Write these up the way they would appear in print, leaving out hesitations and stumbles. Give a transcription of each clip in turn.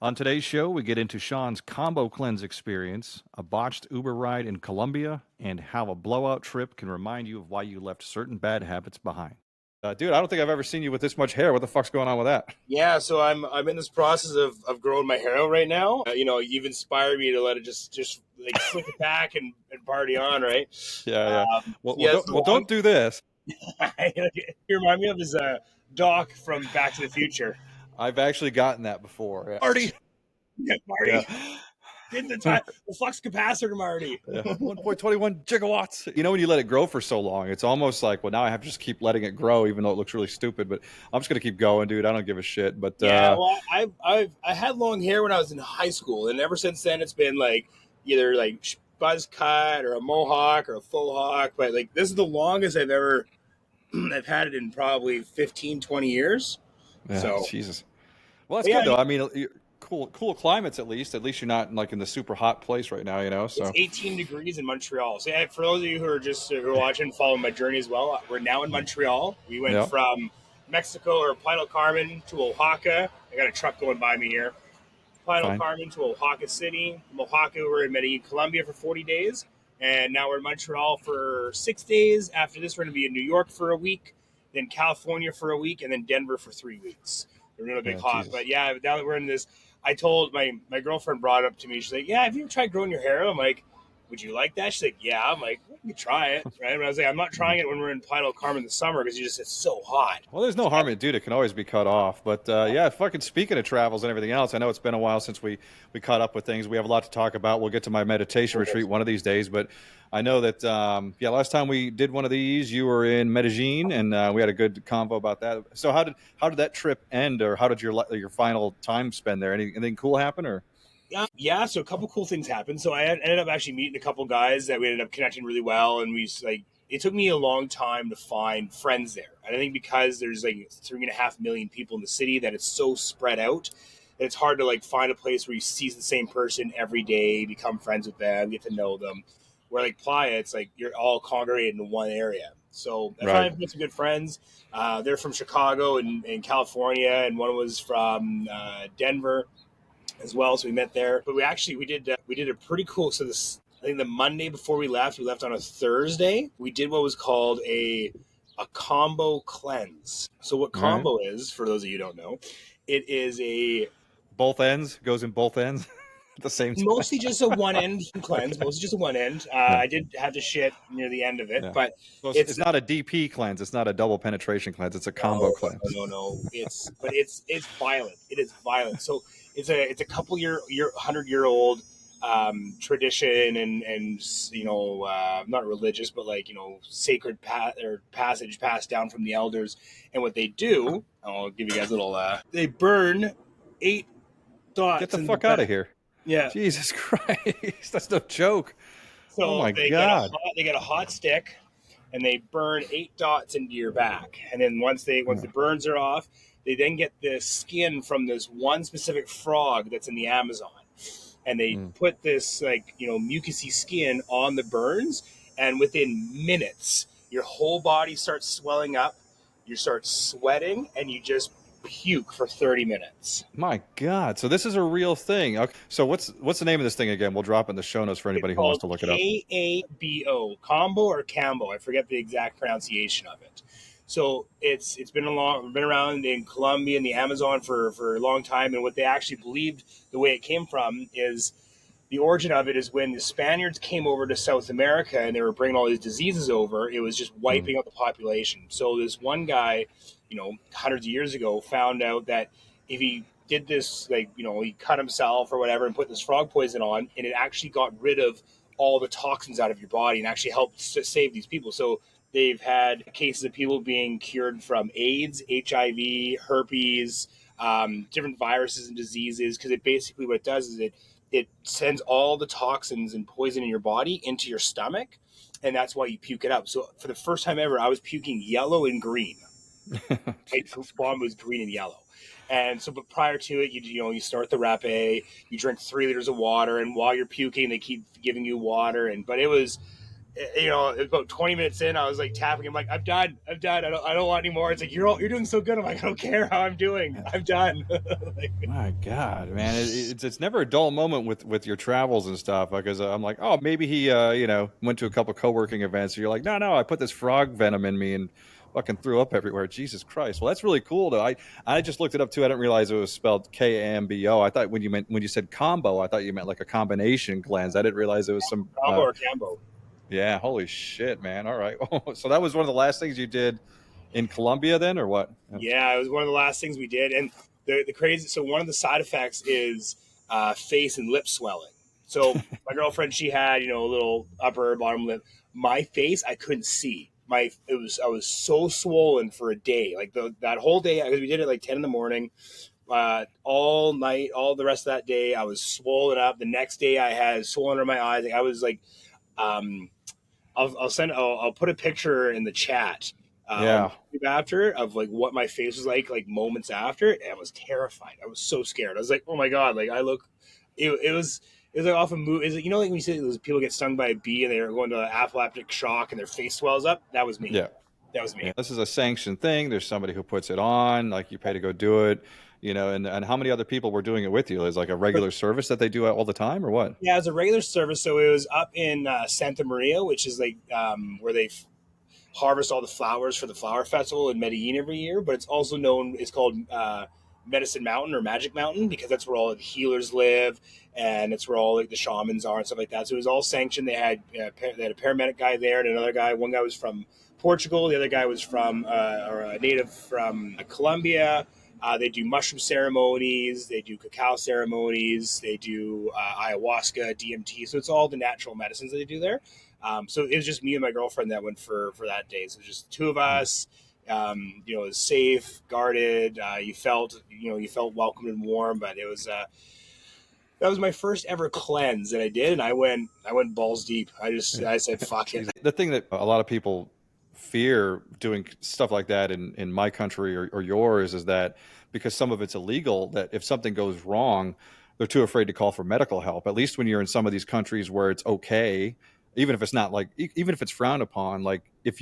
On today's show, we get into Sean's Kambo cleanse experience, a botched Uber ride in Colombia, and how a blowout trip can remind you of why you left certain bad habits behind. Dude, I don't think I've ever seen you with this much hair. What the fuck's going on with that? Yeah, so I'm in this process of growing my hair out right now. You've inspired me to let it just like slick it back and party on, right? Yeah, yeah. Yeah, Don't do this. you remind me of this Doc from Back to the Future. I've actually gotten that before. Yeah. Marty, yeah, Marty, Yeah. did the flux capacitor, Marty. Yeah. 1.21 gigawatts. You know, when you let it grow for so long, it's almost like, well, now I have to just keep letting it grow, even though it looks really stupid. But I'm just gonna keep going, dude. I don't give a shit. But Well, I had long hair when I was in high school, and ever since then, it's been like either like buzz cut or a mohawk or a faux hawk. But like this is the longest I've had it in probably 15, 20 years. yeah, So Jesus. Well, that's yeah, good though. I mean, cool climates at least. At least you're not like in the super hot place right now, you know. it's So 18 degrees in Montreal. So yeah, for those of you who are watching, following my journey as well, we're now in Montreal. We went yeah, from Mexico or Playa del Carmen to Oaxaca. I got a truck going by me here. Playa del fine. Carmen to Oaxaca City. From Oaxaca, we're in Medellín, Colombia for 40 days. And now we're in Montreal for 6 days. After this, we're going to be in New York for a week, then California for a week, and then Denver for 3 weeks. We're doing a big Yeah, hop. Jesus. But yeah, now that we're in this, I told my girlfriend brought it up to me. She's like, yeah, have you ever tried growing your hair? I'm like, would you like that? She's like, yeah. I'm like, we could try it, right? But I was like, I'm not trying it when we're in Playa del Carmen in the summer because it's so hot. Well, there's no harm in it, dude. It can always be cut off. But yeah, fucking speaking of travels and everything else, I know it's been a while since we caught up with things. We have a lot to talk about. We'll get to my meditation retreat one of these days. But I know that yeah, last time we did one of these, you were in Medellín, and we had a good convo about that. So how did that trip end, or how did your final time spend there? Anything cool happen, or? Yeah. So a couple cool things happened. So I ended up actually meeting a couple guys that we ended up connecting really well, and it took me a long time to find friends there. And I think because there's like 3.5 million people in the city, that it's so spread out that it's hard to like find a place where you see the same person every day, become friends with them, get to know them. Where like Playa, it's like you're all congregated in one area. So I Right. found some good friends. They're from Chicago and California, and one was from Denver as well. So we met there. But we did a pretty cool. So this, I think the Monday before we left on a Thursday. We did what was called a combo cleanse. So what All right. combo is, for those of you who don't know, it is a Both ends goes in both ends at the same time. mostly just a one end cleanse. Okay. Mostly just a one end. Yeah. I did have to shit near the end of it, Yeah. but So it's it's not a DP cleanse. It's not a double penetration cleanse. It's a combo cleanse. no. It's violent. It is violent. So it's a couple year 100-year old tradition and not religious, but like sacred passage passed down from the elders. And what they do, I'll give you guys a little. They burn 8 dots. Get the in fuck the out back. of here. Yeah. Jesus Christ. That's no joke. Oh So my God. they get a hot stick, and they burn 8 dots into your back. And then once the burns are off, they then get the skin from this one specific frog that's in the Amazon, and they put this mucousy skin on the burns, and within minutes, your whole body starts swelling up, you start sweating, and you just puke for 30 minutes. My God. So this is a real thing. Okay. So what's the name of this thing again? We'll drop it in the show notes for It's anybody who wants called to look it up. Kambo, Combo or Kambo. I forget the exact pronunciation of it. So it's been around in Colombia and the Amazon for a long time. And what they actually believed, the way it came from, is the origin of it is when the Spaniards came over to South America and they were bringing all these diseases over. It was just wiping out the population. So this one guy, hundreds of years ago, found out that if he did this, he cut himself or whatever and put this frog poison on, and it actually got rid of all the toxins out of your body and actually helped save these people. So they've had cases of people being cured from AIDS, HIV, herpes, different viruses and diseases, because it basically, what it does is it sends all the toxins and poison in your body into your stomach, and that's why you puke it up. So for the first time ever, I was puking yellow and green. My bomb was green and yellow. And so, but prior to it, you start the rapé, you drink 3 liters of water, and while you're puking, they keep giving you water. But it was you know, about 20 minutes in, I was like tapping him, like, I'm done. I don't want any more. It's like, you're doing so good. I'm like, I don't care how I'm doing. I'm done. Like, My God, man, it's never a dull moment with your travels and stuff, because I'm like, oh, maybe he went to a couple co-working events. And you're like, no, I put this frog venom in me and fucking threw up everywhere. Jesus Christ. Well, that's really cool though. I just looked it up too. I didn't realize it was spelled Kambo. I thought when you said combo, I thought you meant like a combination cleanse. I didn't realize it was some Kambo or Kambo. yeah, holy shit, man. All right. So that was one of the last things you did in Colombia then, or what? Yeah, it was one of the last things we did. And the crazy, so one of the side effects is face and lip swelling. So my girlfriend, she had, you know, a little upper bottom lip. My face, I couldn't see. I was so swollen for a day, like that whole day, because we did it like 10 in the morning, all night, all the rest of that day. I was swollen up. The next day, I had swollen under my eyes. Like, I was like, um, I'll put a picture in the chat. Yeah. After of like what my face was like moments after, and I was terrified. I was so scared. I was like, oh my god, like I look. It was like off a movie. Is it, you know, like when you say those people get stung by a bee and they're going to anaphylactic shock and their face swells up? That was me. Yeah. That was me. Yeah. This is a sanctioned thing. There's somebody who puts it on, like you pay to go do it, and how many other people were doing it with you? Is like a regular service that they do all the time, or what? Yeah, it was a regular service. So it was up in Santa Maria, which is like where they harvest all the flowers for the flower festival in Medellín every year. But it's also known, it's called Medicine Mountain or Magic Mountain, because that's where all the healers live, and it's where all like the shamans are and stuff like that. So it was all sanctioned. They had a paramedic guy there and another guy. One guy was from Portugal, the other guy was from or a native from Colombia. They do mushroom ceremonies, they do cacao ceremonies, they do ayahuasca, DMT. So it's all the natural medicines that they do there. So it was just me and my girlfriend that went for that day. So just two of us. You know, it was safe, guarded. You felt welcome and warm. But it was that was my first ever cleanse that I did, and I went balls deep. I said fuck it. The thing that a lot of people fear doing stuff like that in my country or yours is that because some of it's illegal, that if something goes wrong, they're too afraid to call for medical help. At least when you're in some of these countries where it's okay, even if it's not like, even if it's frowned upon, like if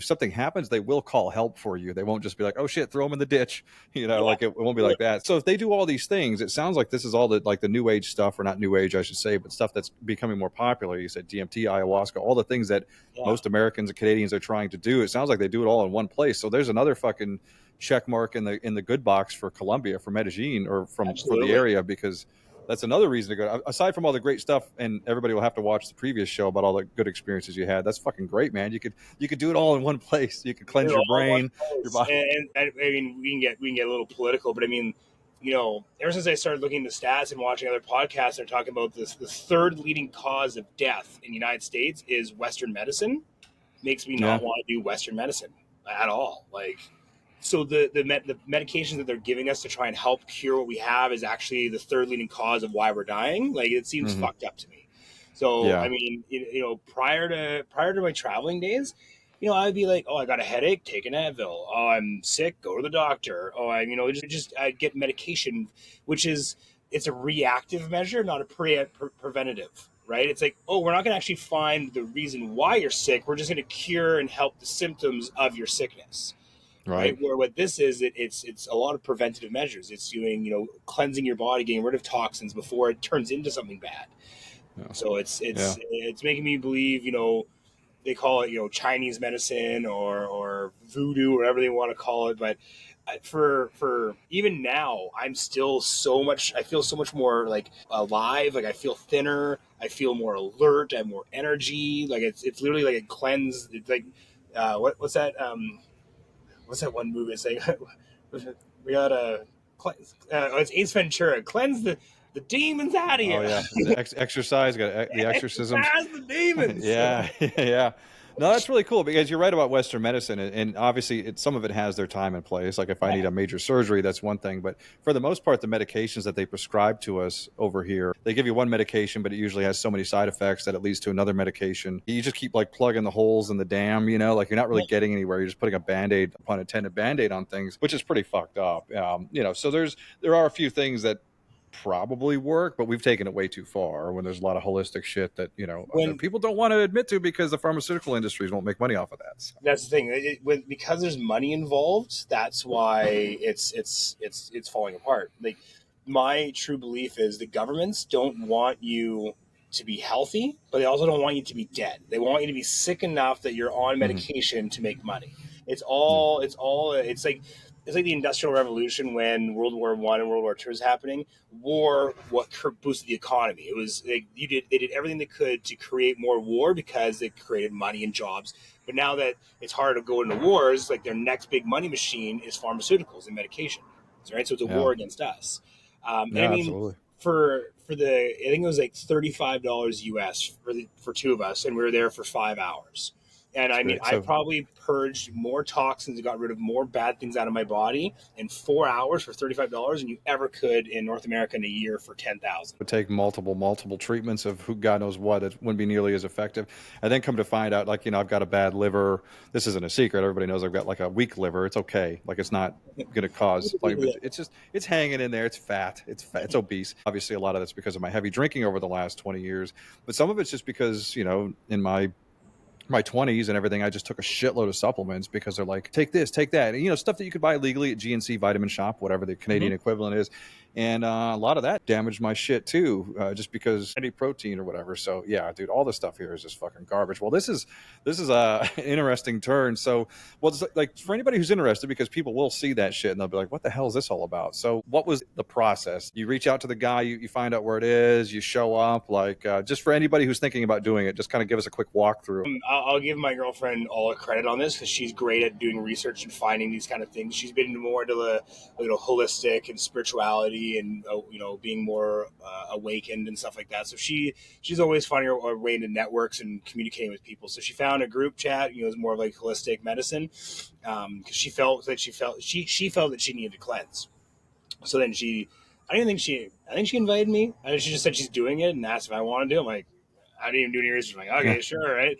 something happens, they will call help for you. They won't just be like, oh shit, throw them in the ditch. Like it won't be like that. So if they do all these things, it sounds like this is all the, like the new age stuff, or not new age, I should say, but stuff that's becoming more popular. You said DMT, ayahuasca, all the things that most Americans and Canadians are trying to do. It sounds like they do it all in one place. So there's another fucking check mark in the good box for Colombia, for Medellin, or for the area, because that's another reason to go. Aside from all the great stuff, and everybody will have to watch the previous show about all the good experiences you had. That's fucking great, man. You could do it all in one place. You could cleanse your brain, your body. And I mean, we can get a little political, but I mean, you know, ever since I started looking at the stats and watching other podcasts, they're talking about this. The third leading cause of death in the United States is Western medicine. Makes me not want to do Western medicine at all. Like, so the medications that they're giving us to try and help cure what we have is actually the third leading cause of why we're dying. Like, it seems fucked up to me. So I mean, you know, prior to my traveling days, you know, I'd be like, oh, I got a headache, take an Advil. Oh, I'm sick, go to the doctor. Oh, I'd get medication, which it's a reactive measure, not a preventative. Right? It's like, oh, we're not going to actually find the reason why you're sick. We're just going to cure and help the symptoms of your sickness. Right. Where what this is, it's a lot of preventative measures. It's doing, you know, cleansing your body, getting rid of toxins before it turns into something bad. Yeah. So it's making me believe, you know, they call it, you know, Chinese medicine or voodoo, or whatever they want to call it. But for even now, I feel so much more like alive. Like, I feel thinner. I feel more alert. I have more energy. Like, it's literally like a cleanse. It's like, what's that? What's that one movie? It's like, we got to cleanse. It's Ace Ventura. Cleanse the demons out of you. Oh yeah, the exercise, got the exorcisms. The demons. Yeah, yeah. No, that's really cool, because you're right about Western medicine, and obviously some of it has their time and place. Like, if I need a major surgery, that's one thing. But for the most part, the medications that they prescribe to us over here, they give you one medication, but it usually has so many side effects that it leads to another medication. You just keep like plugging the holes in the dam, you know, like you're not really getting anywhere. You're just putting a Band-Aid, pun intended, Band-Aid on things, which is pretty fucked up. You know, so there are a few things that probably work, but we've taken it way too far when there's a lot of holistic shit that, other When people don't want to admit to because the pharmaceutical industries won't make money off of that. So. That's the thing. Because there's money involved. That's why it's falling apart. Like, my true belief is the governments don't want you to be healthy, but they also don't want you to be dead. They want you to be sick enough that you're on medication to make money. It's Yeah. all. It's all. It's like the Industrial Revolution when World War One and World War Two was happening. War what boosted the economy. It was they did everything they could to create more war because it created money and jobs. But now that it's hard to go into wars, like their next big money machine is pharmaceuticals and medication, right? So it's a Yeah. war against us. And I Yeah, mean, absolutely. for the I think it was like $35 US for two of us, and we were there for 5 hours. And It's I mean, great. I So probably purged more toxins and got rid of more bad things out of my body in 4 hours for $35 than you ever could in North America in a year for 10,000. would take multiple treatments of who God knows what. It wouldn't be nearly as effective. And then come to find out, like, I've got a bad liver. This isn't a secret. Everybody knows I've got like a weak liver. It's okay. Like, it's not going to cause, like, it's hanging in there. It's fat. It's fat. It's obese. Obviously, a lot of that's because of my heavy drinking over the last 20 years. But some of it's just because, in my 20s and everything, I just took a shitload of supplements because they're like, take this, take that, and stuff that you could buy legally at GNC Vitamin Shop, whatever the Canadian equivalent is. And a lot of that damaged my shit too, just because any protein or whatever. So yeah, dude, all this stuff here is just fucking garbage. Well, this is a interesting turn. So, well, it's like for anybody who's interested, because people will see that shit and they'll be like, what the hell is this all about? So what was the process? You reach out to the guy, you find out where it is, you show up, like, just for anybody who's thinking about doing it, just kind of give us a quick walkthrough. I'll give my girlfriend all the credit on this because she's great at doing research and finding these kind of things. She's been more into the holistic and spirituality and being more awakened and stuff like that. So she's always finding her way into networks and communicating with people. So she found a group chat. It was more of like holistic medicine because she felt that she felt that she needed to cleanse. So then I think she invited me. She just said she's doing it and asked if I want to do it. I'm like, I didn't even do any research. I'm like, okay, sure, right.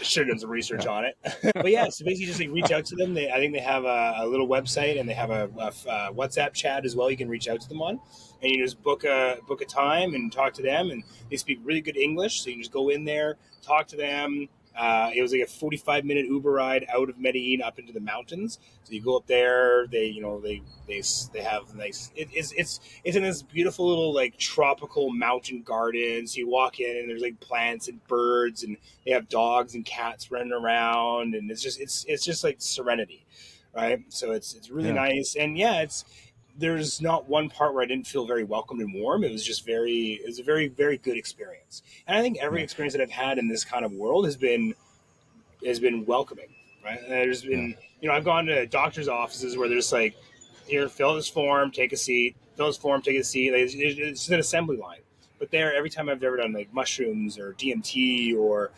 Should have done some research on it. But yeah, so basically just like reach out to them. I think they have a little website and they have a WhatsApp chat as well. You can reach out to them on, and you just book a time and talk to them. And they speak really good English, so you can just go in there, talk to them. It was like a 45-minute Uber ride out of Medellín up into the mountains. So you go up there. They have nice. It's in this beautiful little like tropical mountain garden. So you walk in and there's like plants and birds and they have dogs and cats running around and it's just like serenity, right? So it's really nice and there's not one part where I didn't feel very welcomed and warm. It was a very, very good experience. And I think every experience that I've had in this kind of world has been welcoming, right? And there's been, I've gone to doctor's offices where there's like, here, fill this form, take a seat, fill this form, take a seat. Like, it's an assembly line. But there, every time I've ever done like mushrooms or DMT or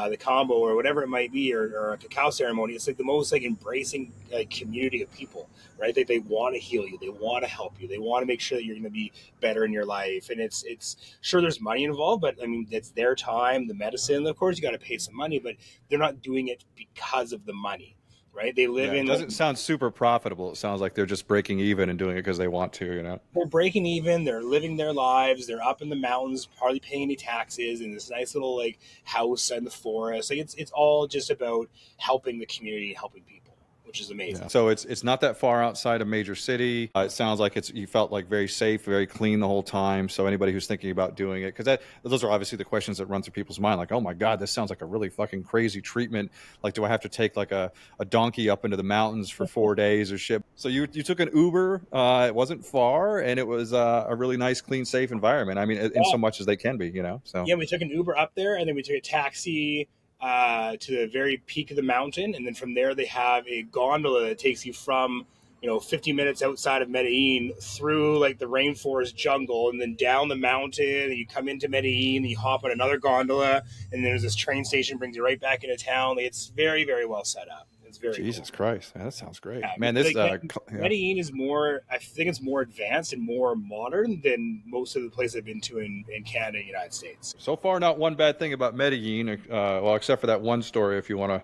the Kambo or whatever it might be, or a cacao ceremony, it's like the most like embracing like community of people, right? They want to heal you, they want to help you, they want to make sure that you're going to be better in your life. And it's sure there's money involved, but I mean it's their time, the medicine. Of course, you got to pay some money, but they're not doing it because of the money. Right? They live in. It doesn't sound super profitable. It sounds like they're just breaking even and doing it because they want to. They're breaking even. They're living their lives. They're up in the mountains, hardly paying any taxes, in this nice little like house in the forest. Like it's all just about helping the community, helping people, which is amazing. Yeah. So it's not that far outside a major city. It sounds like you felt like very safe, very clean the whole time. So anybody who's thinking about doing it, because those are obviously the questions that run through people's mind. Like, oh my God, this sounds like a really fucking crazy treatment. Like, do I have to take like a donkey up into the mountains for 4 days or shit? So you took an Uber. It wasn't far, and it was a really nice, clean, safe environment. I mean, in so much as they can be, So yeah, we took an Uber up there, and then we took a taxi to the very peak of the mountain, and then from there they have a gondola that takes you from 50 minutes outside of Medellin through like the rainforest jungle and then down the mountain, and you come into Medellin and you hop on another gondola, and then there's this train station brings you right back into town. Like, it's very, very well set up. It's very Jesus cool. Christ, that sounds great, yeah, man. This Medellin is more. I think it's more advanced and more modern than most of the places I've been to in Canada and United States. So far, not one bad thing about Medellin. Well, except for that one story, if you want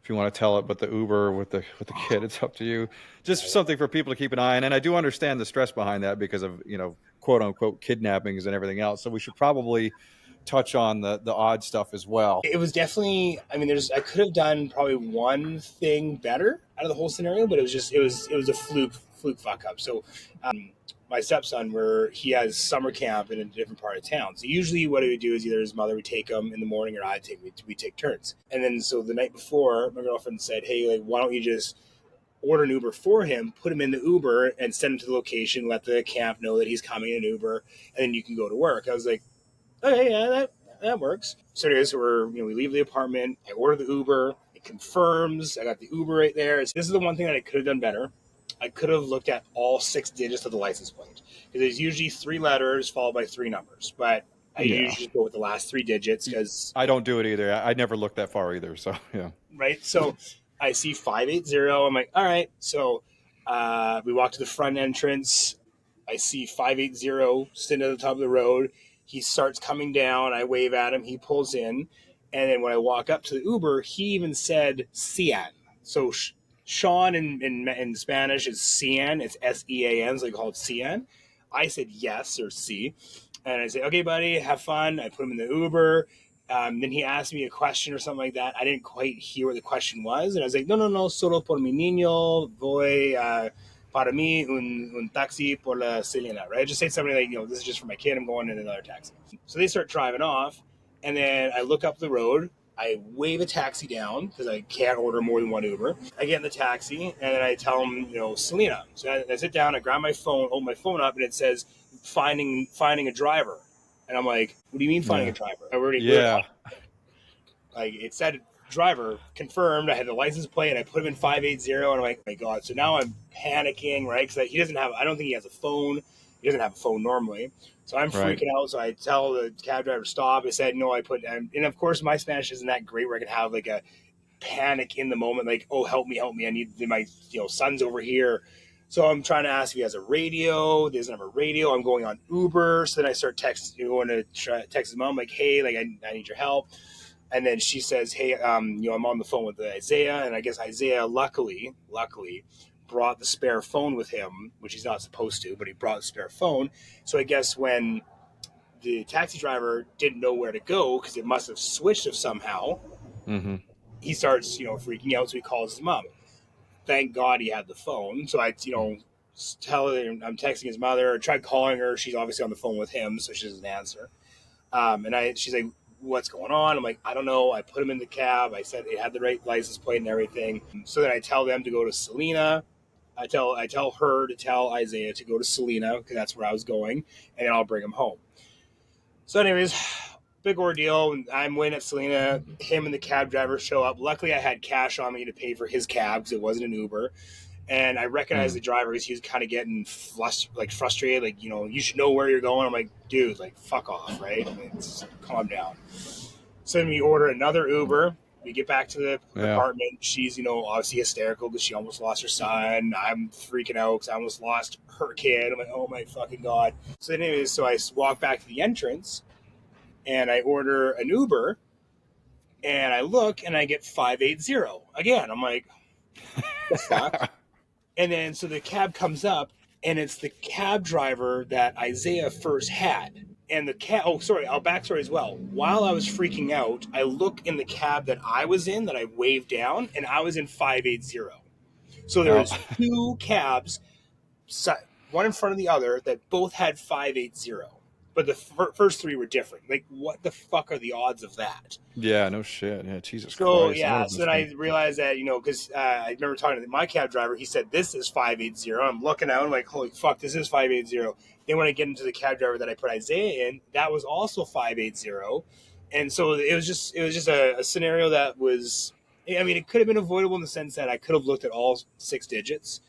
to tell it. But the Uber with the kid, it's up to you. Just something for people to keep an eye on. And I do understand the stress behind that because of quote unquote kidnappings and everything else. So we should probably touch on the odd stuff as well. It was definitely. I mean, I could have done probably one thing better out of the whole scenario, but it was a fluke fuck up. So, my stepson, where he has summer camp in a different part of town. So usually, what he would do is either his mother would take him in the morning, or I'd take we take turns. And then so the night before, my girlfriend said, "Hey, like, why don't you just order an Uber for him, put him in the Uber, and send him to the location, let the camp know that he's coming in an Uber, and then you can go to work." I was like, okay, yeah, that works. So it is. We leave the apartment. I order the Uber. It confirms. I got the Uber right there. This is the one thing that I could have done better. I could have looked at all 6 digits of the license plate, because there's usually 3 letters followed by 3 numbers. But I usually just go with the last 3 digits, because I don't do it either. I never look that far either. So yeah. Right. So I see 580. I'm like, all right. So we walk to the front entrance. I see 580 sitting at the top of the road. He starts coming down. I wave at him. He pulls in. And then when I walk up to the Uber, he even said Cian. So Sean in Spanish is Cian. It's Sean. So they call it Cian. I said yes, or C. And I say, okay, buddy, have fun. I put him in the Uber. Then he asked me a question or something like that. I didn't quite hear what the question was. And I was like, no, solo por mi niño, voy para mí un taxi por la Selena, right? Just say something like, this is just for my kid. I'm going in another taxi. So they start driving off. And then I look up the road. I wave a taxi down, because I can't order more than one Uber. I get in the taxi, and then I tell them, Selena. So I sit down, I grab my phone, hold my phone up, and it says, finding a driver. And I'm like, what do you mean finding a driver? Like, it said driver confirmed. I had the license plate, and I put him in 580, and I'm like, oh my God. So now I'm panicking, right? Because I don't think he has a phone. He doesn't have a phone normally. So I'm freaking out. So I tell the cab driver to stop. I said, no, and of course my Spanish isn't that great where I can have like a panic in the moment, like, oh, help me. I need my, son's over here. So I'm trying to ask if he has a radio. He doesn't have a radio. I'm going on Uber. So then I start going to text his mom, like, hey, like, I need your help. And then she says, hey, I'm on the phone with Isaiah. And I guess Isaiah, luckily, brought the spare phone with him, which he's not supposed to, but he brought the spare phone. So I guess when the taxi driver didn't know where to go, because it must have switched of somehow, he starts, freaking out. So he calls his mom. Thank God he had the phone. So I, tell her I'm texting his mother. I tried calling her. She's obviously on the phone with him, so she doesn't answer. She's like, what's going on? I'm like, I don't know. I put him in the cab. I said it had the right license plate and everything. So then I tell them to go to Selena. I tell her to tell Isaiah to go to Selena, because that's where I was going, and then I'll bring him home. So anyways, big ordeal. I'm waiting at Selena. Him and the cab driver show up. Luckily, I had cash on me to pay for his cab, because it wasn't an Uber. And I recognized the driver, because he was kind of getting frustrated. Like, you should know where you're going. I'm like, dude, like, fuck off, right? Calm down. So then we order another Uber. We get back to the apartment. She's, obviously hysterical because she almost lost her son. I'm freaking out because I almost lost her kid. I'm like, oh my fucking God. So anyways, I walk back to the entrance and I order an Uber, and I look and I get 580 again. I'm like, the fuck? And then so the cab comes up, and it's the cab driver that Isaiah first had. And the cab, I'll backstory as well. While I was freaking out, I look in the cab that I was in, that I waved down, and I was in 580. So there was 2 cabs, one in front of the other, that both had 580. But the first 3 were different. Like, what the fuck are the odds of that? Yeah, no shit. Yeah, Jesus Christ. So then I realized that, because I remember talking to my cab driver. He said, this is 580. I'm looking out, I'm like, holy fuck, this is 580. Then when I get into the cab driver that I put Isaiah in, that was also 580. And so it was just a scenario that was, it could have been avoidable in the sense that I could have looked at all 6 digits.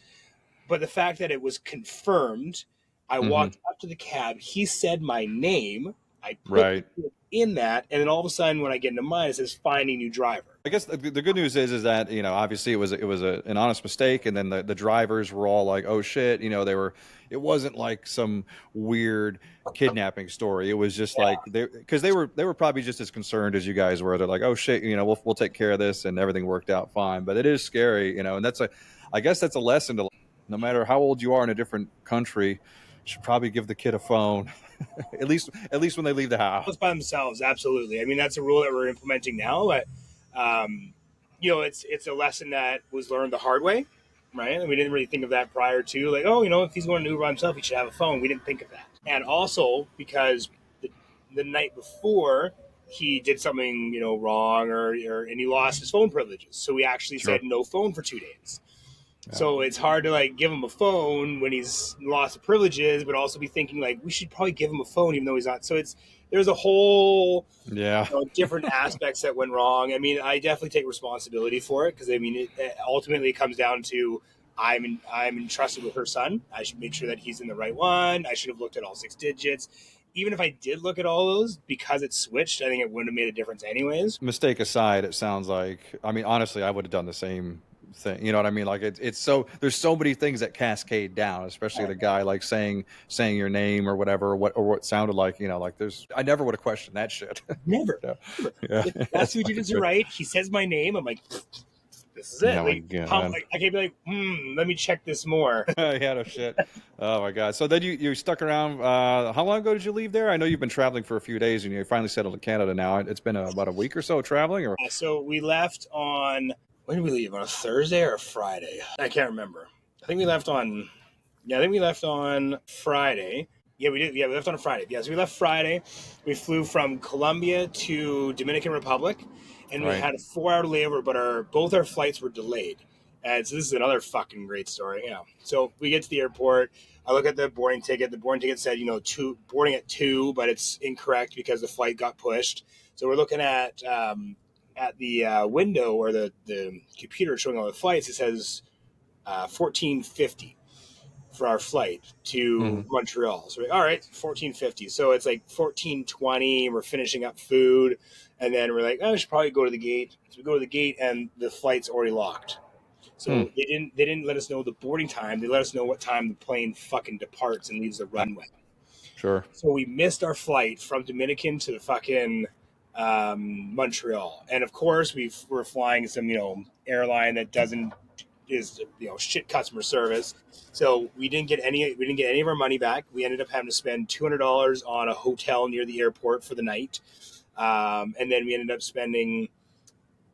But the fact that it was confirmed, I walked up to the cab. He said my name. I put in that, and then all of a sudden, when I get into mine, it says finding new driver. I guess the good news is that obviously it was an honest mistake, and then the drivers were all like, oh shit, it wasn't like some weird kidnapping story. It was just like because they were probably just as concerned as you guys were. They're like, oh shit, we'll take care of this, and everything worked out fine. But it is scary, and I guess that's a lesson to, no matter how old you are in a different country, should probably give the kid a phone, at least when they leave the house. By themselves, absolutely. I mean, that's a rule that we're implementing now, but it's a lesson that was learned the hard way, right? And we didn't really think of that prior to, like, oh, if he's going to Uber by himself, he should have a phone. We didn't think of that, and also because the night before he did something wrong, or and he lost his phone privileges, so we actually said no phone for 2 days. Yeah. So it's hard to like give him a phone when he's lost the privileges, but also be thinking like we should probably give him a phone even though he's not. So there's a whole different aspects that went wrong. I mean, I definitely take responsibility for it because I mean, it ultimately comes down to I'm entrusted with her son. I should make sure that he's in the right one. I should have looked at all 6 digits. Even if I did look at all those, because it switched, I think it wouldn't have made a difference anyways. Mistake aside, it sounds like, I mean, honestly, I would have done the same thing. You know what I mean? Like it's so, there's so many things that cascade down, especially the guy like saying your name or whatever, or what sounded like, like I never would have questioned that shit. Never. Yeah. Last 2 digits are right. He says my name. I'm like, this is it. Oh like, I can't be like, let me check this more. Yeah, no shit. Oh my God. So then you stuck around. How long ago did you leave there? I know you've been traveling for a few days and you finally settled in Canada now. It's been about a week or so traveling, or? So we left on, when did we leave? On a Thursday or a Friday? I can't remember. I think we left on Friday. Yeah, we did. Yeah, we left on a Friday. Yeah, so we left Friday. We flew from Colombia to Dominican Republic, and we had a 4-hour layover, but both our flights were delayed. And so this is another fucking great story. Yeah. So we get to the airport. I look at the boarding ticket. The boarding ticket said, boarding at 2, but it's incorrect because the flight got pushed. So we're looking at the window or the computer showing all the flights. It says 1450 for our flight to Montreal. So we're like, all right, 1450. So it's like 1420. We're finishing up food, and then we're like, we should probably go to the gate. So we go to the gate, and the flight's already locked. So they didn't let us know the boarding time. They let us know what time the plane fucking departs and leaves the runway. Sure. So we missed our flight from Dominican to the fucking Montreal, and of course we're flying some airline that is shit customer service. So we didn't get any of our money back. We ended up having to spend $200 on a hotel near the airport for the night, and then we ended up spending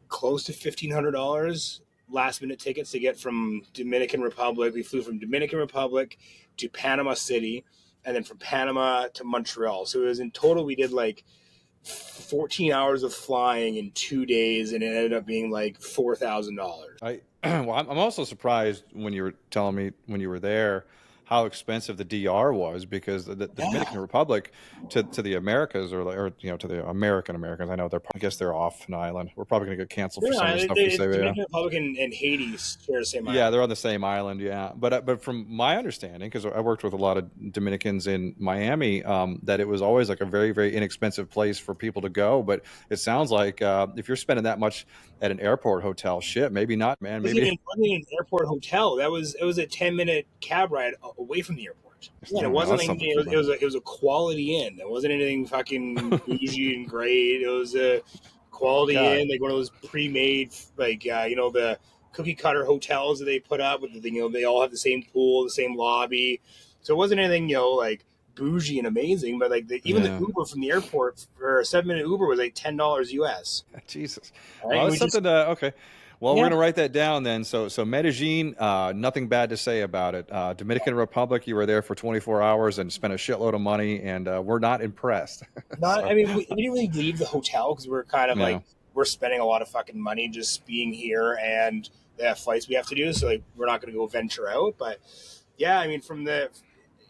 close to $1,500 last minute tickets to get from Dominican Republic. We flew from Dominican Republic to Panama City, and then from Panama to Montreal. So it was in total we did like 14 hours of flying in 2 days, and it ended up being like $4,000. Well, I'm also surprised when you were telling me when you were there how expensive the DR was, because the Dominican Republic to the Americas or to the Americans, I know I guess they're off an island. We're probably going to get canceled for some of the stuff we say. Dominican Republic and Haiti share the same island. Yeah, they're on the same island. Yeah, but from my understanding, because I worked with a lot of Dominicans in Miami, that it was always like a very, very inexpensive place for people to go. But it sounds like if you're spending that much at an airport hotel, shit, maybe not, man. Maybe it wasn't an airport hotel. It was a 10-minute cab ride away from the airport. Yeah, it wasn't anything. It was a quality inn. It wasn't anything fucking bougie and great. It was a quality inn, like one of those pre-made, like the cookie cutter hotels that they put up with the they all have the same pool, the same lobby. So it wasn't anything like bougie and amazing, but like the Uber from the airport for a 7-minute Uber was like $10 US. Jesus, right? Well, that's something okay. Well, we're going to write that down then. So Medellín, nothing bad to say about it. Dominican Republic, you were there for 24 hours and spent a shitload of money, and we're not impressed. I mean, we didn't really leave the hotel because we were kind of like, we're spending a lot of fucking money just being here, and they have flights we have to do, so like we're not going to go venture out. But yeah, I mean,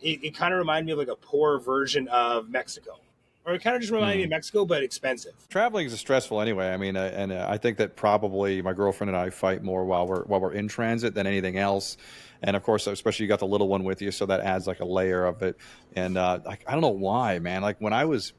it kind of reminded me of like a poor version of Mexico. Or it kind of just reminded me of Mexico, but expensive. Traveling is stressful anyway. I mean, and I think that probably my girlfriend and I fight more while we're in transit than anything else. And of course, especially you got the little one with you, so that adds like a layer of it. And I don't know why, man. Like when I was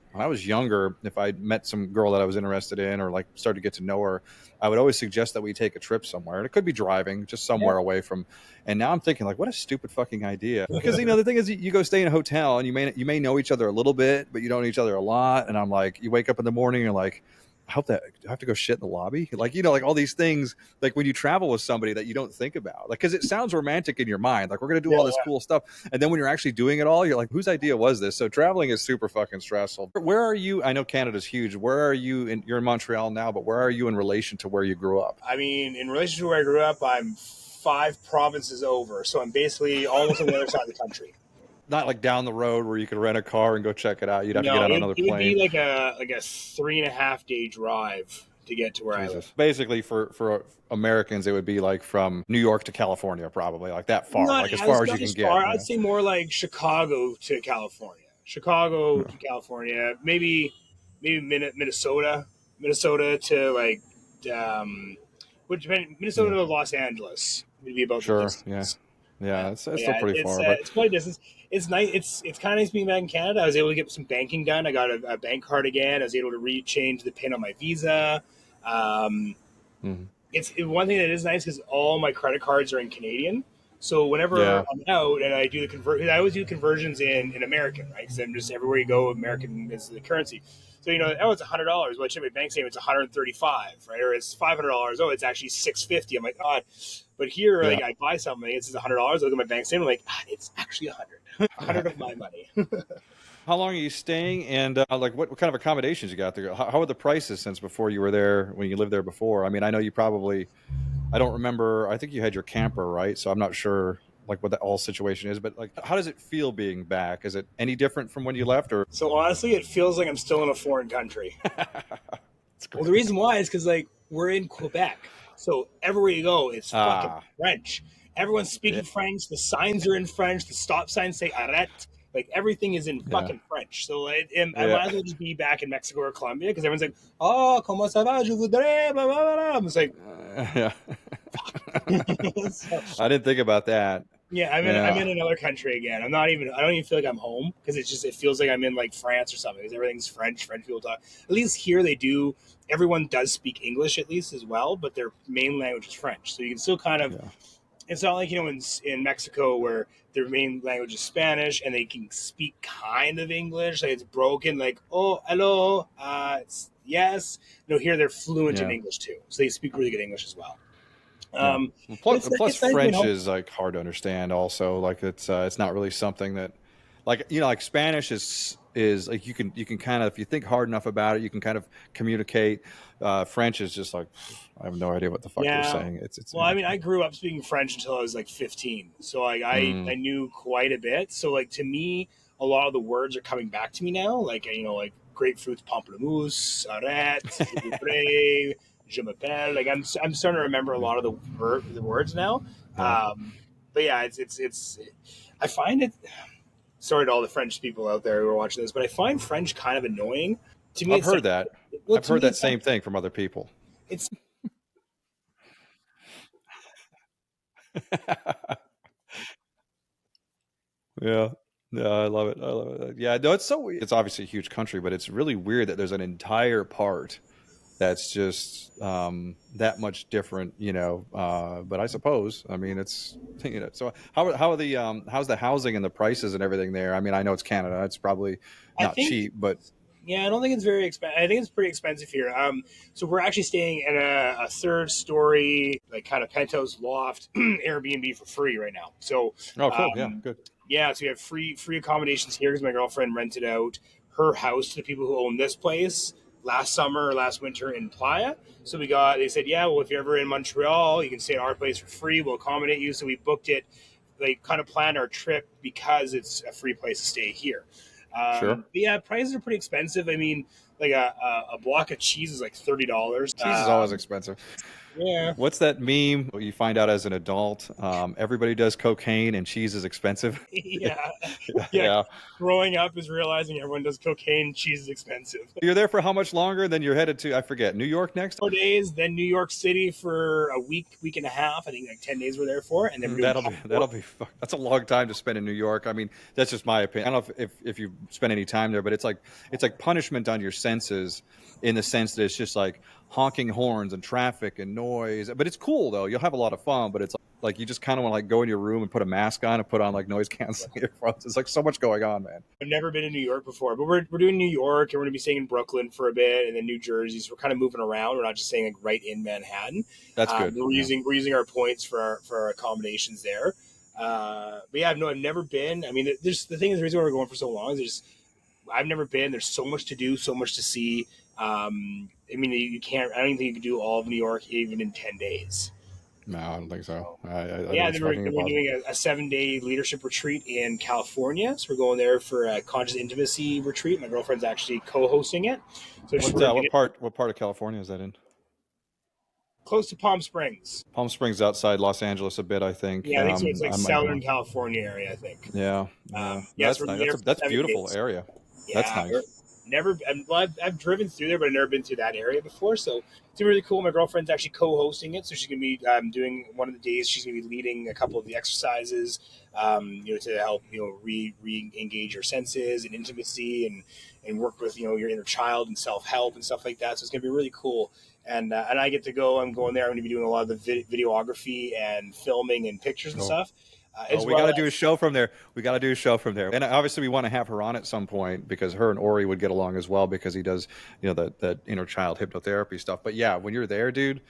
younger, if I met some girl that I was interested in or like started to get to know her, I would always suggest that we take a trip somewhere. And it could be driving, just somewhere away from. And now I'm thinking like, what a stupid fucking idea. Because the thing is, you go stay in a hotel and you may know each other a little bit, but you don't know each other a lot. And I'm like, you wake up in the morning, you're like, I hope that I have to go shit in the lobby. Like, like all these things, like when you travel with somebody that you don't think about, like, cause it sounds romantic in your mind. Like we're going to do all this cool stuff. And then when you're actually doing it all, you're like, whose idea was this? So traveling is super fucking stressful. Where are you? I know Canada's huge. Where are you you're in Montreal now, but where are you in relation to where you grew up? I mean, in relation to where I grew up, I'm 5 provinces over. So I'm basically almost on the other side of the country. Not like down the road where you could rent a car and go check it out. You'd have to get on another plane. It would be like a 3.5 day drive to get to where I live. Basically, for Americans, it would be like from New York to California, probably like that far, Not like as far as you can get. I'd say more like Chicago to California. To California, maybe Minnesota to like Minnesota to Los Angeles would be about the distance. Yeah, it's still pretty far. But it's quite a distance. It's nice. It's kind of nice being back in Canada. I was able to get some banking done. I got a bank card again. I was able to change the PIN on my Visa. It's one thing that is nice because all my credit cards are in Canadian. So whenever I'm out and I do I always do conversions in American, right? Because I'm just everywhere you go, American is the currency. So it's $100. Well, I check my bank statement, it's $135, right? Or it's $500. Oh, it's actually $650. I'm like, God. But here, like I buy something, it says $100. I look at my bank statement, I'm like, it's actually $100. $100 of my money. How long are you staying, and like what kind of accommodations you got there? How are the prices since before you were there, when you lived there before? I mean, I know you probably, I don't remember. I think you had your camper, right? So I'm not sure like what the whole situation is, but like, how does it feel being back? Is it any different from when you left, or? So honestly, it feels like I'm still in a foreign country. Well, the reason why is because like we're in Quebec, so everywhere you go, it's fucking French. Everyone's speaking French. The signs are in French. The stop signs say "arrête." Like everything is in fucking French. So I might as well just be back in Mexico or Colombia because everyone's like, "Oh, comment ça va? Je voudrais." Blah blah blah. I'm just like, I didn't think about that. Yeah, I'm in another country again. I don't even feel like I'm home because it feels like I'm in like France or something because everything's French. French people talk. At least here they do. Everyone does speak English at least as well, but their main language is French. So you can still kind of. Yeah. It's not like in Mexico where their main language is Spanish and they can speak kind of English. Like it's broken. Like hello, yes. No, here they're fluent in English too, so they speak really good English as well. Plus French is like hard to understand also, like it's not really something that like like Spanish is like you can kind of, if you think hard enough about it, you can kind of communicate. French is just like I have no idea what the fuck you're saying. It's well, I mean, I grew up speaking French until I was like 15, so like I knew quite a bit. So like to me, a lot of the words are coming back to me now, like like grapefruits, pamplemousse, arrête, je m'appelle. Like I'm starting to remember a lot of the words now. But yeah, it's I find it. Sorry to all the French people out there who are watching this, but I find French kind of annoying. To me, I've heard that. I've heard that same thing from other people. It's yeah, I love it. Yeah, no, it's so weird. It's obviously a huge country, but it's really weird that there's an entire part that's just that much different, but I suppose, I mean, it's, so how are the how's the housing and the prices and everything there? I mean, I know it's Canada, it's probably not cheap, but yeah, I don't think it's very expensive. I think it's pretty expensive here. So we're actually staying in a 3rd story, like kind of penthouse loft Airbnb for free right now. So cool. Yeah, good. Yeah, so we have free accommodations here because my girlfriend rented out her house to the people who own this place last summer or last winter in Playa. So they said, yeah, well, if you're ever in Montreal, you can stay at our place for free. We'll accommodate you. So we booked it, like kind of planned our trip because it's a free place to stay here. Sure. But yeah, prices are pretty expensive. I mean, like a block of cheese is like $30. Cheese is always expensive. Yeah. What's that meme you find out as an adult? Everybody does cocaine and cheese is expensive. Yeah. Growing up is realizing everyone does cocaine, cheese is expensive. You're there for how much longer? Then you're headed to, I forget, New York next? 4 days, then New York City for a week and a half. I think like 10 days we're there for. And then that's a long time to spend in New York. I mean, that's just my opinion. I don't know if you spend any time there, but it's like punishment on your senses, in the sense that it's just like honking horns and traffic and noise. But it's cool though. You'll have a lot of fun, but it's like, like you just kind of want to like go in your room and put a mask on and put on like noise canceling earphones. It's like so much going on, man. I've never been to New York before, but we're doing New York, and we're going to be staying in Brooklyn for a bit, and then New Jersey. So we're kind of moving around. We're not just staying like right in Manhattan. That's good. Yeah. We're using our points for our accommodations there. But yeah, no, I've never been. I mean, there's the thing is the reason why we're going for so long is there's I've never been. There's so much to do, so much to see. I mean, you can't. I don't even think you can do all of New York even in 10 days. No, I don't think so. I think Yeah, it's then we're fucking impossible. doing a 7 day leadership retreat in California. So we're going there for a conscious intimacy retreat. My girlfriend's actually co-hosting it. So What part of California is that in? close to Palm Springs. Palm Springs, outside Los Angeles a bit, I think. Yeah, I think so. It's like I might be Southern wrong. California area, I think. Yeah, Yeah, that's so we're nice. there for That's 7 beautiful days. area. Yeah, That's nice. I've driven through there, but I've never been to that area before. So it's really cool. My girlfriend's actually co-hosting it, so she's gonna be doing one of the days. She's gonna be leading a couple of the exercises, to help re-engage your senses and intimacy and work with your inner child and self-help and stuff like that. So it's gonna be really cool. And I get to go. I'm going there. I'm gonna be doing a lot of the videography and filming and pictures and Cool. stuff. We got to do a show from there. We got to do a show from there. And obviously, we want to have her on at some point because her and Ori would get along as well because he does, that inner child hypnotherapy stuff. But yeah, when you're there, dude,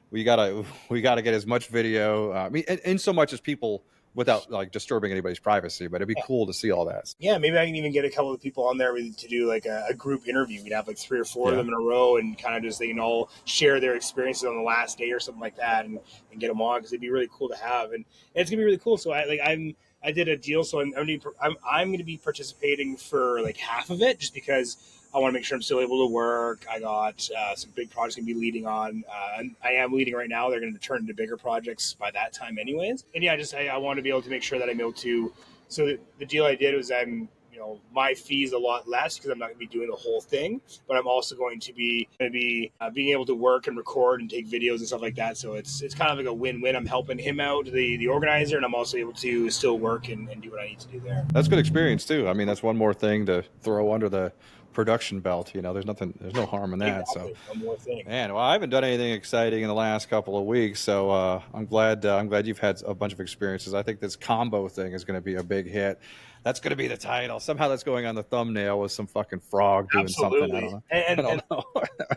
we gotta get as much video. I mean, in so much as people without like disturbing anybody's privacy. But it'd be cool to see all that. Yeah, maybe I can even get a couple of people on there to do like a group interview. We'd have like 3 or 4 of them in a row and kind of just they can all share their experiences on the last day or something like that and get them on because it'd be really cool to have and it's gonna be really cool. So I did a deal, so I'm going to be participating for like half of it just because I want to make sure I'm still able to work. I got some big projects going to be leading on. I am leading right now. They're going to turn into bigger projects by that time, anyways. And yeah, I want to be able to make sure that I'm able to. So the deal I did was my fee is a lot less because I'm not going to be doing the whole thing, but I'm also going to be being able to work and record and take videos and stuff like that. So it's kind of like a win-win. I'm helping him out, the organizer, and I'm also able to still work and do what I need to do there. That's good experience too. I mean, that's one more thing to throw under the production belt. There's no harm in that. Exactly. So one more thing. Man, well, I haven't done anything exciting in the last couple of weeks, so I'm glad you've had a bunch of experiences. I think this Kambo thing is going to be a big hit. That's going to be the title. Somehow that's going on the thumbnail with some fucking frog doing something. I don't know. I don't know.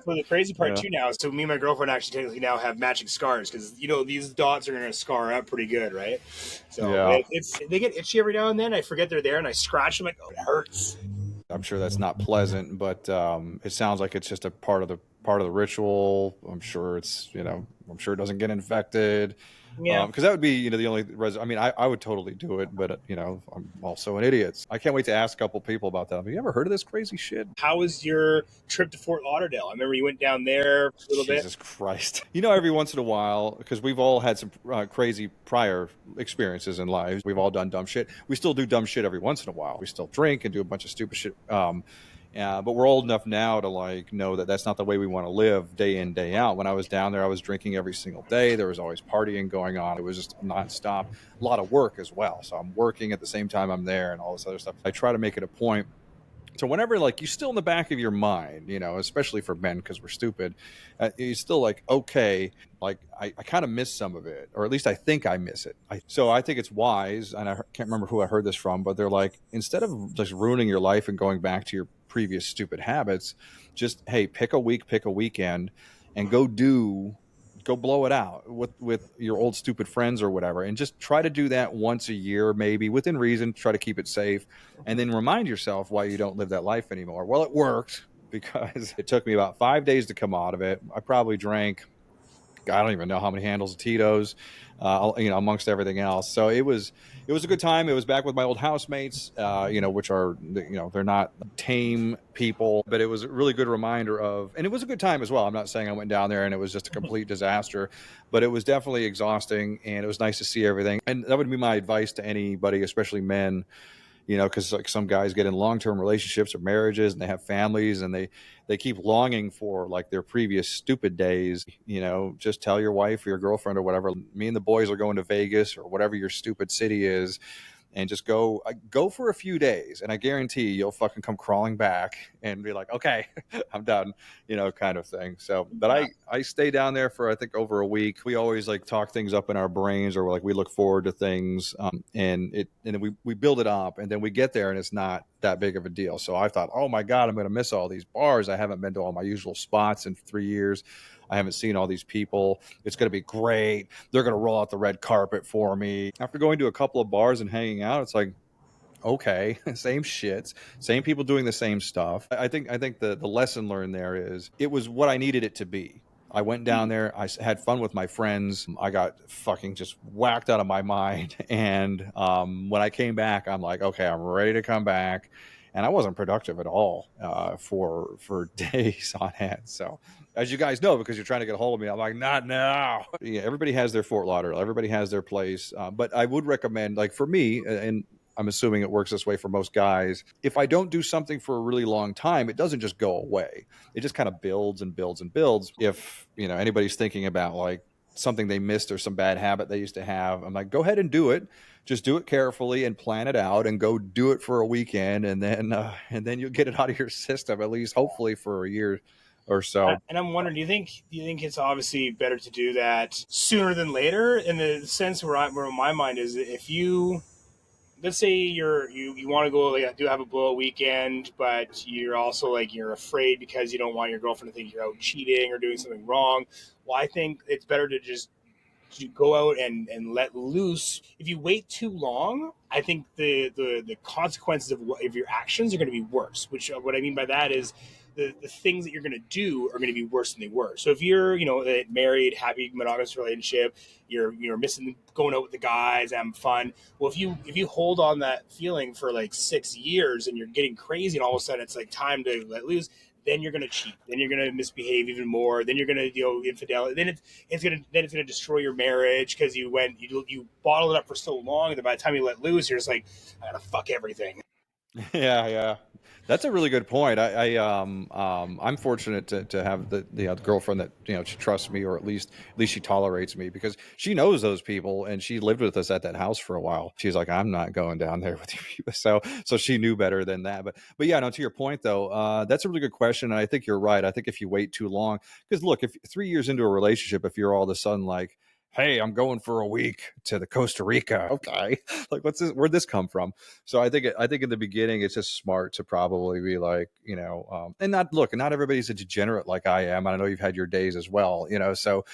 So the crazy part too now is so me and my girlfriend actually technically now have matching scars because these dots are going to scar up pretty good, right? So they get itchy every now and then. I forget they're there and I scratch them like, oh, it hurts. I'm sure that's not pleasant, but it sounds like it's just a part of the ritual. I'm sure it's I'm sure it doesn't get infected. Yeah, because that would be the only I mean, I would totally do it, but I'm also an idiot. I can't wait to ask a couple people about that. Have you ever heard of this crazy shit? How was your trip to Fort Lauderdale? I remember you went down there a little bit. Jesus Christ! Every once in a while, because we've all had some crazy prior experiences in life. We've all done dumb shit. We still do dumb shit every once in a while. We still drink and do a bunch of stupid shit. But we're old enough now to know that that's not the way we want to live day in, day out. When I was down there, I was drinking every single day. There was always partying going on. It was just nonstop. A lot of work as well. So I'm working at the same time I'm there and all this other stuff. I try to make it a point. So whenever you're still in the back of your mind, especially for men because we're stupid, you're still okay. I kind of miss some of it, or at least I think I miss it. So I think it's wise, and I can't remember who I heard this from, but they're instead of just ruining your life and going back to your previous stupid habits, just pick a week, pick a weekend, and go blow it out with your old stupid friends or whatever, and just try to do that once a year, maybe within reason. Try to keep it safe, and then remind yourself why you don't live that life anymore. Well, it worked because it took me about 5 days to come out of it. I probably drank, I don't even know how many handles of Tito's, amongst everything else. So it was a good time. It was back with my old housemates, which are, they're not tame people, but it was a really good reminder and it was a good time as well. I'm not saying I went down there and it was just a complete disaster, but it was definitely exhausting and it was nice to see everything. And that would be my advice to anybody, especially men, because some guys get in long-term relationships or marriages and they have families and they keep longing for their previous stupid days. Just tell your wife or your girlfriend or whatever, me and the boys are going to Vegas or whatever your stupid city is, and just go for a few days, and I guarantee you'll fucking come crawling back and be like, okay, I'm done, kind of thing. So, but Yeah. I stay down there for I think over a week. We always like talk things up in our brains, or like we look forward to things, and then we build it up, and then we get there and it's not that big of a deal. So I thought, oh my god, I'm going to miss all these bars. I haven't been to all my usual spots in 3 years. I haven't seen all these people. It's going to be great. They're going to roll out the red carpet for me. After going to a couple of bars and hanging out, it's like, okay, same shits, same people doing the same stuff. I think the lesson learned there is it was what I needed it to be. I went down there. I had fun with my friends. I got fucking just whacked out of my mind. And when I came back, I'm like, okay, I'm ready to come back. And I wasn't productive at all for days on end. So, as you guys know, because you're trying to get a hold of me, I'm like, not now. Yeah, everybody has their Fort Lauderdale. Everybody has their place. But I would recommend, like for me, and I'm assuming it works this way for most guys, if I don't do something for a really long time, it doesn't just go away. It just kind of builds and builds and builds. If anybody's thinking about like something they missed or some bad habit they used to have, I'm like, go ahead and do it. Just do it carefully and plan it out, and go do it for a weekend, and then you'll get it out of your system, at least hopefully for a year or so. And I'm wondering, do you think it's obviously better to do that sooner than later? In the sense where my mind is, if you, let's say you want to go, like, do have a blowout weekend, but you're also like, you're afraid because you don't want your girlfriend to think you're out cheating or doing something wrong. Well, I think it's better to just go out and let loose. If you wait too long, I think the consequences of your actions are going to be worse. Which, what I mean by that is, the things that you're going to do are going to be worse than they were. So if you're, a married, happy, monogamous relationship, you're missing going out with the guys, having fun. Well, if you hold on that feeling for like 6 years and you're getting crazy, and all of a sudden it's like time to let loose, then you're going to cheat. Then you're going to misbehave even more. Then you're going to, infidelity. Then it's going to destroy your marriage, because you bottled it up for so long, and then by the time you let loose, you're just like, I gotta fuck everything. Yeah. That's a really good point. I'm fortunate to have the girlfriend that she trusts me, or at least she tolerates me, because she knows those people and she lived with us at that house for a while. She's like, I'm not going down there with you. So she knew better than that. But yeah, no. To your point though, that's a really good question, and I think you're right. I think if you wait too long, because look, if 3 years into a relationship, if you're all of a sudden like, hey, I'm going for a week to the Costa Rica. Okay, like what's this? Where'd this come from? So I think in the beginning it's just smart to probably be like, and not everybody's a degenerate like I am. I know you've had your days as well, So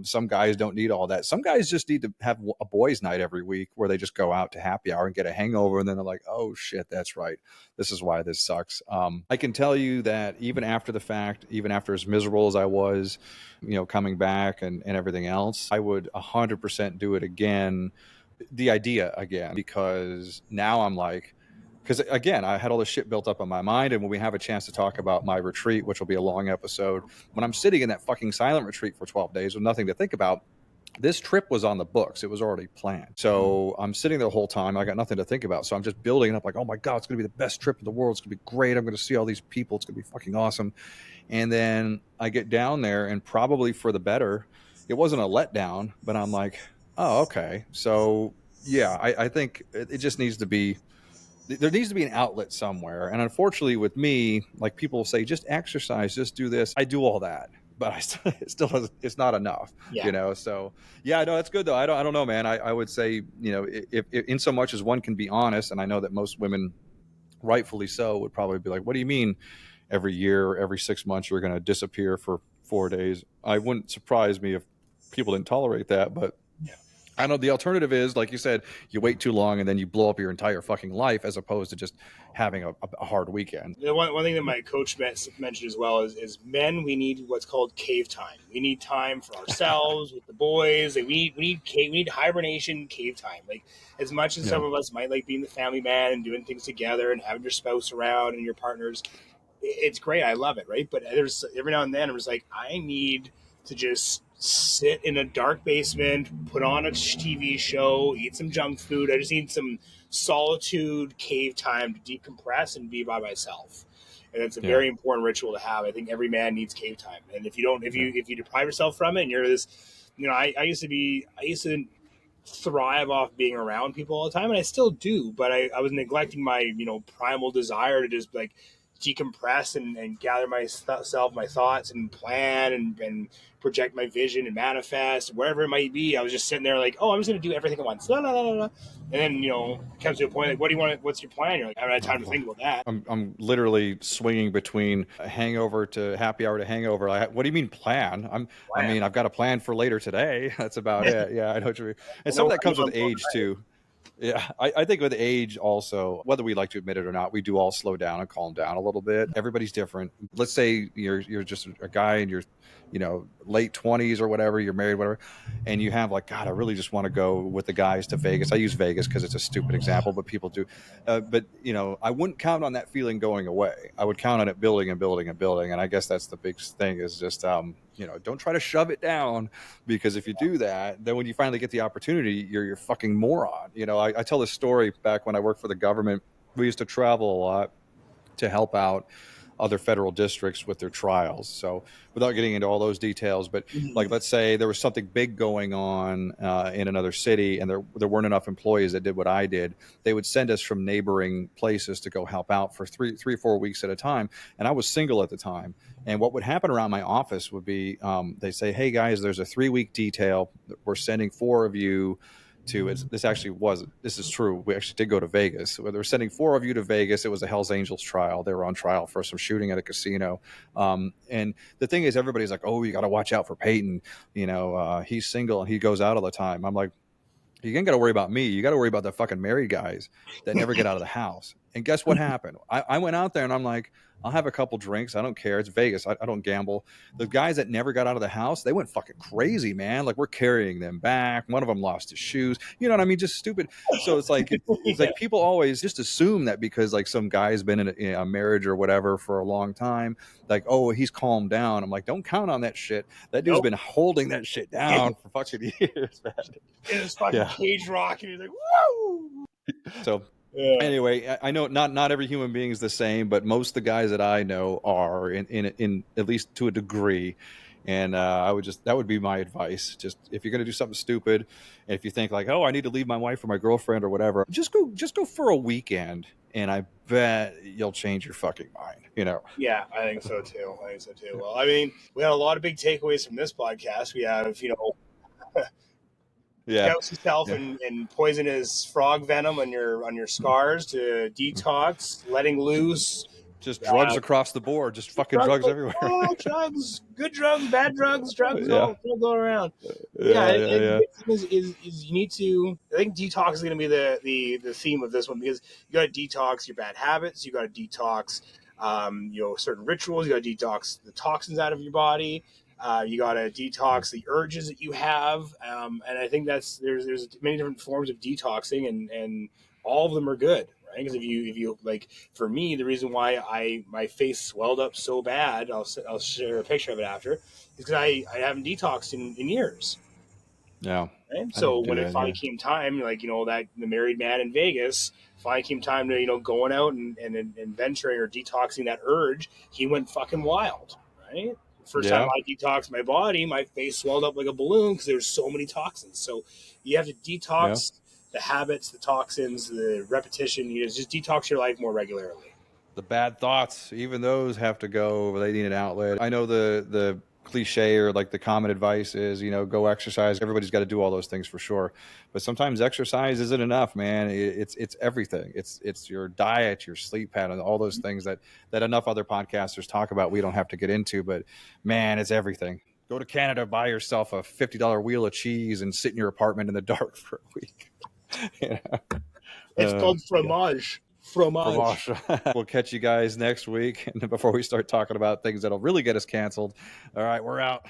some guys don't need all that. Some guys just need to have a boys' night every week where they just go out to happy hour and get a hangover, and then they're like, oh shit, that's right. This is why this sucks. I can tell you that even after the fact, even after as miserable as I was, coming back and everything else, I would 100% do it again, the idea again, because now I'm like, because again, I had all this shit built up in my mind. And when we have a chance to talk about my retreat, which will be a long episode, when I'm sitting in that fucking silent retreat for 12 days with nothing to think about, this trip was on the books. It was already planned. So I'm sitting there the whole time. I got nothing to think about. So I'm just building it up like, oh my God, it's going to be the best trip in the world. It's going to be great. I'm going to see all these people. It's going to be fucking awesome. And then I get down there, and probably for the better, it wasn't a letdown, but I'm like, oh, okay. So yeah, I think it just needs to be, there needs to be an outlet somewhere. And unfortunately with me, like people say, just exercise, just do this. I do all that, but it still doesn't, it's not enough, Yeah. So yeah, no, that's good though. I don't know, man. I would say, if in so much as one can be honest, and I know that most women, rightfully so, would probably be like, what do you mean every year, every 6 months, you're going to disappear for 4 days? I wouldn't surprise me if people didn't tolerate that, but Yeah. I know the alternative is, like you said, you wait too long and then you blow up your entire fucking life, as opposed to just having a hard weekend. The one thing that my coach mentioned as well is men, we need what's called cave time. We need time for ourselves with the boys. Like, we need hibernation cave time. Like, as much as Yeah. some of us might like being the family man and doing things together and having your spouse around and your partners, it's great. I love it, right? But there's every now and then I'm just like, I need to just sit in a dark basement, put on a TV show, eat some junk food. I just need some solitude, cave time to decompress and be by myself. And it's a Yeah. very important ritual to have. I think every man needs cave time. And if you don't, if Yeah. you deprive yourself from it, and you're this, I used to thrive off being around people all the time, and I still do, but I was neglecting my, you know, primal desire to just like decompress and gather myself, my thoughts, and plan and project my vision and manifest wherever it might be. I was just sitting there like, oh, I'm just gonna do everything at once, la, la, la, la. And then, you know, it comes to a point like, what do you want? What's your plan? You're like, I haven't had time to think about that. I'm literally swinging between a hangover to happy hour to hangover. What do you mean plan? I mean, I've got a plan for later today. That's about it. Yeah, I know what you mean. And some of that comes with age too. Yeah, I think with age also, whether we like to admit it or not, we do all slow down and calm down a little bit. Everybody's different. Let's say you're just a guy and you're, you know, late 20s or whatever, you're married, whatever, and you have like, God, I really just want to go with the guys to Vegas. I use Vegas because it's a stupid example, but people do. But, you know, I wouldn't count on that feeling going away. I would count on it building and building and building. And I guess that's the big thing is just, you know, don't try to shove it down, because if you do that, then when you finally get the opportunity, you're fucking moron. You know, I tell this story back when I worked for the government. We used to travel a lot to help out other federal districts with their trials. So without getting into all those details, but like, let's say there was something big going on in another city and there weren't enough employees that did what I did. They would send us from neighboring places to go help out for three, 4 weeks at a time. And I was single at the time. And what would happen around my office would be, they say, hey guys, there's a 3-week detail. We're sending 4 of you to, this is true. We actually did go to Vegas. They were sending 4 of you to Vegas. It was a Hells Angels trial. They were on trial for some shooting at a casino. And the thing is, everybody's like, oh, you got to watch out for Peyton. You know, he's single and he goes out all the time. I'm like, you ain't got to worry about me. You got to worry about the fucking married guys that never get out of the house. And guess what happened? I went out there and I'm like, I'll have a couple drinks. I don't care. It's Vegas. I don't gamble. The guys that never got out of the house, they went fucking crazy, man. Like, we're carrying them back. One of them lost his shoes. You know what I mean? Just stupid. So it's like, like people always just assume that because like some guy's been in a marriage or whatever for a long time, like, oh, he's calmed down. I'm like, don't count on that shit. That dude's been holding that shit down for fucking years, man. It's fucking cage rock, and he's like, whoa. So anyway, I know not every human being is the same, but most of the guys that I know are in at least to a degree. And that would be my advice. Just if you're going to do something stupid, and if you think like, oh, I need to leave my wife or my girlfriend or whatever, just go for a weekend. And I bet you'll change your fucking mind, you know? Yeah, I think so too. Well, I mean, we had a lot of big takeaways from this podcast. We have, you know, douse yourself and poisonous frog venom on your scars, to detox, letting loose. Just drugs across the board. Just fucking drugs everywhere. Drugs, good drugs, bad drugs, all go around. Is you need to. I think detox is going to be the theme of this one, because you got to detox your bad habits. You got to detox, you know, certain rituals. You got to detox the toxins out of your body. You got to detox the urges that you have, and I think there's many different forms of detoxing, and all of them are good. Because if you like, for me, the reason why my face swelled up so bad, I'll share a picture of it after, is because I haven't detoxed in years. Yeah. Right? So when it finally came time, like, you know, that the married man in Vegas, finally came time to, you know, going out and venturing or detoxing that urge, he went fucking wild. Right. First time I detoxed my body, my face swelled up like a balloon because there's so many toxins. So you have to detox. Yeah. The habits, the toxins, the repetition, you just detox your life more regularly. The bad thoughts, even those have to go. They need an outlet. I know the cliche or like the common advice is, you know, go exercise. Everybody's got to do all those things for sure. But sometimes exercise isn't enough, man. It's everything. It's your diet, your sleep pattern, all those things that enough other podcasters talk about. We don't have to get into, but man, it's everything. Go to Canada, buy yourself a $50 wheel of cheese and sit in your apartment in the dark for a week. Yeah. It's called fromage. Fromage. We'll catch you guys next week, and before we start talking about things that'll really get us canceled. All right, we're out.